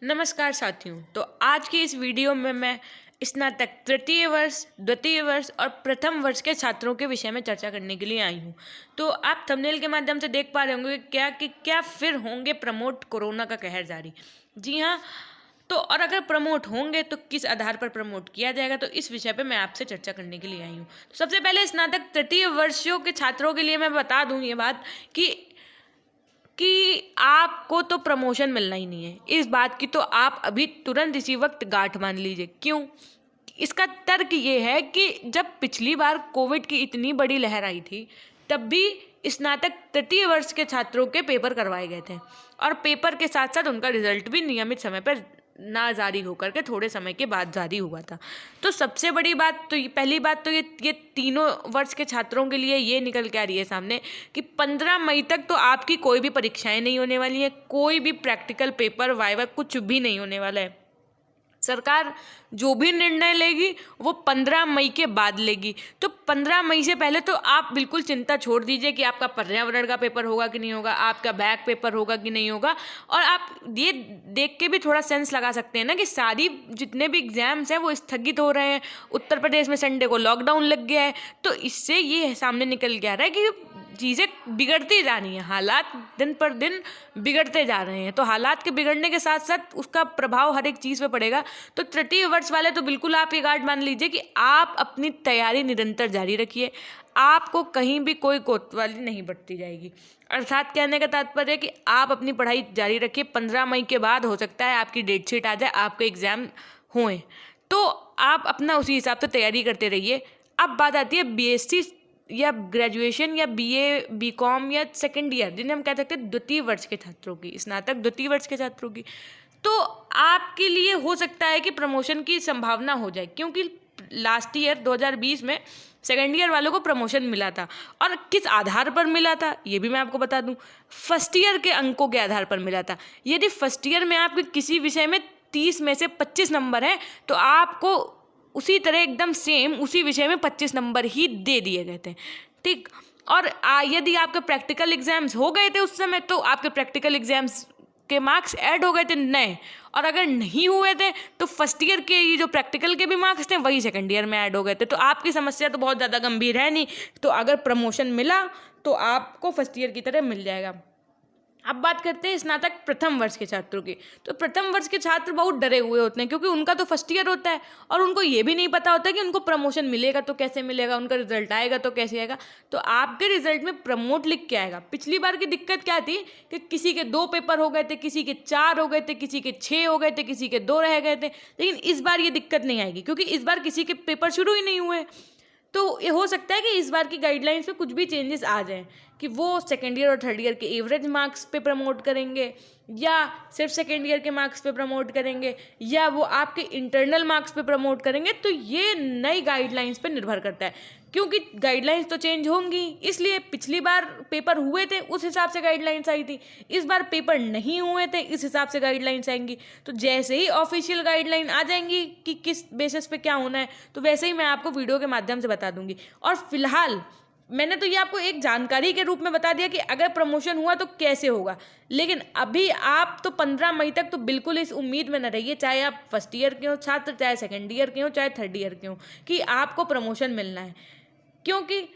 नमस्कार साथियों। तो आज की इस वीडियो में मैं स्नातक तृतीय वर्ष, द्वितीय वर्ष और प्रथम वर्ष के छात्रों के विषय में चर्चा करने के लिए आई हूँ। तो आप थंबनेल के माध्यम से देख पा रहे होंगे क्या फिर होंगे प्रमोट, कोरोना का कहर जारी। जी हाँ। तो और अगर प्रमोट होंगे तो किस आधार पर प्रमोट किया जाएगा, तो इस विषय पे मैं आपसे चर्चा करने के लिए आई हूँ। तो सबसे पहले स्नातक तृतीय वर्षों के छात्रों के लिए मैं बता दूँ ये बात कि आपको तो प्रमोशन मिलना ही नहीं है। इस बात की तो आप अभी तुरंत इसी वक्त गांठ मान लीजिए। क्यों? इसका तर्क ये है कि जब पिछली बार कोविड की इतनी बड़ी लहर आई थी, तब भी स्नातक तृतीय वर्ष के छात्रों के पेपर करवाए गए थे और पेपर के साथ साथ उनका रिजल्ट भी नियमित समय पर ना जारी होकर के थोड़े समय के बाद जारी हुआ था। तो सबसे बड़ी बात तो पहली बात तो ये तीनों वर्ष के छात्रों के लिए ये निकल के आ रही है सामने कि 15 मई तक तो आपकी कोई भी परीक्षाएं नहीं होने वाली है, कोई भी प्रैक्टिकल पेपर, वाइवा कुछ भी नहीं होने वाला है। सरकार जो भी निर्णय लेगी वो 15 मई के बाद लेगी। तो 15 मई से पहले तो आप बिल्कुल चिंता छोड़ दीजिए कि आपका पर्यावरण का पेपर होगा कि नहीं होगा, आपका बैक पेपर होगा कि नहीं होगा। और आप ये देख के भी थोड़ा सेंस लगा सकते हैं ना कि सारी जितने भी एग्जाम्स हैं वो स्थगित हो रहे हैं। उत्तर प्रदेश में संडे को लॉकडाउन लग गया है। तो इससे ये सामने निकल के आ रहा है कि चीज़ें बिगड़ती जा रही हैं, हालात दिन पर दिन बिगड़ते जा रहे हैं। तो हालात के बिगड़ने के साथ साथ उसका प्रभाव हर एक चीज़ पे पड़ेगा। तो तृतीय वर्ष वाले तो बिल्कुल आप ये गार्ड मान लीजिए कि आप अपनी तैयारी निरंतर जारी रखिए। आपको कहीं भी कोई कोतवाली नहीं बरती जाएगी। अर्थात कहने का तात्पर्य है कि आप अपनी पढ़ाई जारी रखिए। 15 मई के बाद हो सकता है आपकी डेट शीट आ जाए, आपके एग्ज़ाम हुए, तो आप अपना उसी हिसाब से तैयारी करते रहिए। अब बात आती है बीएससी या ग्रेजुएशन या बीए, बीकॉम या सेकेंड ईयर, जिन्हें हम कह सकते हैं द्वितीय वर्ष के छात्रों की, स्नातक द्वितीय वर्ष के छात्रों की। तो आपके लिए हो सकता है कि प्रमोशन की संभावना हो जाए, क्योंकि लास्ट ईयर 2020 में सेकेंड ईयर वालों को प्रमोशन मिला था। और किस आधार पर मिला था ये भी मैं आपको बता दूं। फर्स्ट ईयर के अंकों के आधार पर मिला था। यदि फर्स्ट ईयर में आपके किसी विषय में 30 में से 25 नंबर हैं तो आपको उसी तरह एकदम सेम उसी विषय में 25 नंबर ही दे दिए गए थे। ठीक। और यदि आपके प्रैक्टिकल एग्जाम्स हो गए थे उस समय, तो आपके प्रैक्टिकल एग्जाम्स के मार्क्स ऐड हो गए थे नए। और अगर नहीं हुए थे तो फर्स्ट ईयर के ये जो प्रैक्टिकल के भी मार्क्स थे वही सेकंड ईयर में ऐड हो गए थे। तो आपकी समस्या तो बहुत ज़्यादा गंभीर है नहीं। तो अगर प्रमोशन मिला तो आपको फर्स्ट ईयर की तरह मिल जाएगा। अब बात करते हैं स्नातक प्रथम वर्ष के छात्रों की। तो प्रथम वर्ष के छात्र बहुत डरे हुए होते हैं, क्योंकि उनका तो फर्स्ट ईयर होता है और उनको ये भी नहीं पता होता कि उनको प्रमोशन मिलेगा तो कैसे मिलेगा, उनका रिजल्ट आएगा तो कैसे आएगा। तो आपके रिजल्ट में प्रमोट लिख के आएगा। पिछली बार की दिक्कत क्या थी कि किसी के 2 पेपर हो गए थे, किसी के 4 हो गए थे, किसी के 6 हो गए थे, किसी के 2 रह गए थे। लेकिन इस बार ये दिक्कत नहीं आएगी, क्योंकि इस बार किसी के पेपर शुरू ही नहीं हुए। तो ये हो सकता है कि इस बार की गाइडलाइंस में कुछ भी चेंजेस आ जाएं, कि वो सेकेंड ईयर और थर्ड ईयर के एवरेज मार्क्स पे प्रमोट करेंगे, या सिर्फ सेकेंड ईयर के मार्क्स पे प्रमोट करेंगे, या वो आपके इंटरनल मार्क्स पे प्रमोट करेंगे। तो ये नई गाइडलाइंस पे निर्भर करता है, क्योंकि गाइडलाइंस तो चेंज होंगी। इसलिए पिछली बार पेपर हुए थे उस हिसाब से गाइडलाइंस आई थी, इस बार पेपर नहीं हुए थे इस हिसाब से गाइडलाइंस आएंगी। तो जैसे ही ऑफिशियल गाइडलाइन आ जाएंगी कि किस बेसिस पे क्या होना है, तो वैसे ही मैं आपको वीडियो के माध्यम से बता दूंगी। और फिलहाल मैंने तो ये आपको एक जानकारी के रूप में बता दिया कि अगर प्रमोशन हुआ तो कैसे होगा। लेकिन अभी आप तो 15 मई तक तो बिल्कुल इस उम्मीद में न रहिए, चाहे आप फर्स्ट ईयर के हो छात्र, चाहे सेकेंड ईयर के हो, चाहे थर्ड ईयर के हो, कि आपको प्रमोशन मिलना है। क्योंकि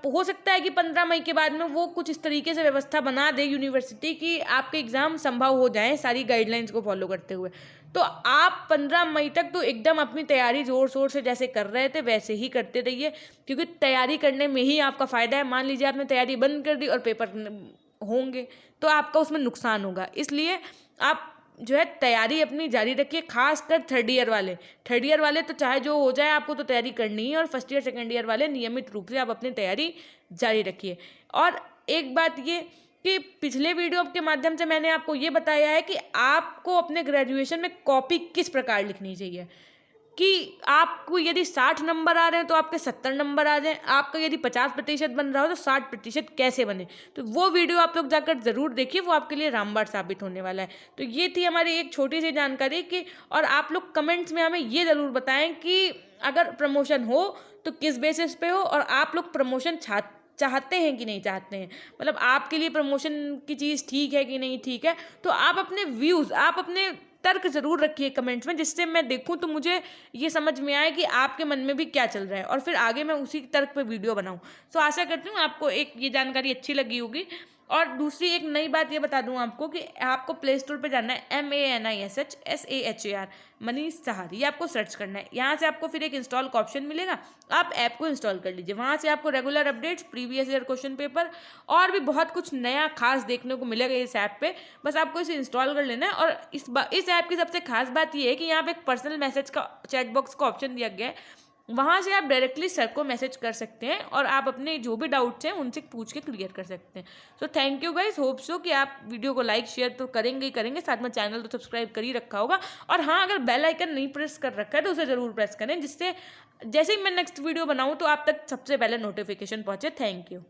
हो सकता है कि 15 मई के बाद में वो कुछ इस तरीके से व्यवस्था बना दे यूनिवर्सिटी कि आपके एग्ज़ाम संभव हो जाए सारी गाइडलाइंस को फॉलो करते हुए। तो आप 15 मई तक तो एकदम अपनी तैयारी ज़ोर शोर से जैसे कर रहे थे वैसे ही करते रहिए, क्योंकि तैयारी करने में ही आपका फ़ायदा है। मान लीजिए आपने तैयारी बंद कर दी और पेपर होंगे तो आपका उसमें नुकसान होगा। इसलिए आप जो है तैयारी अपनी जारी रखिए, खासकर थर्ड ईयर वाले तो चाहे जो हो जाए आपको तो तैयारी करनी है। और फर्स्ट ईयर सेकेंड ईयर वाले नियमित रूप से आप अपनी तैयारी जारी रखिए। और एक बात ये कि पिछले वीडियो के माध्यम से मैंने आपको ये बताया है कि आपको अपने ग्रेजुएशन में कॉपी किस प्रकार लिखनी चाहिए, कि आपको यदि 60 नंबर आ रहे हैं तो आपके 70 नंबर आ जाएं, आपका यदि 50% बन रहा हो तो 60% कैसे बने। तो वो वीडियो आप लोग जाकर ज़रूर देखिए, वो आपके लिए रामबाण साबित होने वाला है। तो ये थी हमारी एक छोटी सी जानकारी की। और आप लोग कमेंट्स में हमें ये ज़रूर बताएं कि अगर प्रमोशन हो तो किस बेसिस पे हो, और आप लोग प्रमोशन चाहते हैं कि नहीं चाहते हैं, मतलब आपके लिए प्रमोशन की चीज़ ठीक है कि नहीं ठीक है। तो आप अपने व्यूज़, आप अपने तर्क ज़रूर रखिए कमेंट्स में, जिससे मैं देखूं तो मुझे ये समझ में आए कि आपके मन में भी क्या चल रहा है और फिर आगे मैं उसी तर्क पे वीडियो बनाऊं। सो आशा करती हूँ आपको एक ये जानकारी अच्छी लगी होगी। और दूसरी एक नई बात ये बता दूं आपको कि आपको प्ले स्टोर पे जाना है, MANISHSAHAR, मनीष सहार, ये आपको सर्च करना है। यहाँ से आपको फिर एक इंस्टॉल का ऑप्शन मिलेगा, आप ऐप को इंस्टॉल कर लीजिए। वहाँ से आपको regular updates, previous year question paper और भी बहुत कुछ नया खास देखने को मिलेगा इस ऐप पे। बस आपको इसे इंस्टॉल कर लेना है। और इस ऐप की सबसे खास बात ये है कि यहाँ पे एक पर्सनल मैसेज का चैट बॉक्स का ऑप्शन दिया गया है, वहाँ से आप डायरेक्टली सर को मैसेज कर सकते हैं और आप अपने जो भी डाउट्स हैं उनसे पूछ के क्लियर कर सकते हैं। So thank you guys, hope so कि आप वीडियो को लाइक शेयर तो करेंगे ही करेंगे, साथ में चैनल तो सब्सक्राइब कर ही रखा होगा। और हाँ, अगर बेल आइकन नहीं प्रेस कर रखा है तो उसे ज़रूर प्रेस करें, जिससे जैसे ही मैं नेक्स्ट वीडियो बनाऊँ तो आप तक सबसे पहले नोटिफिकेशन पहुँचे। Thank you.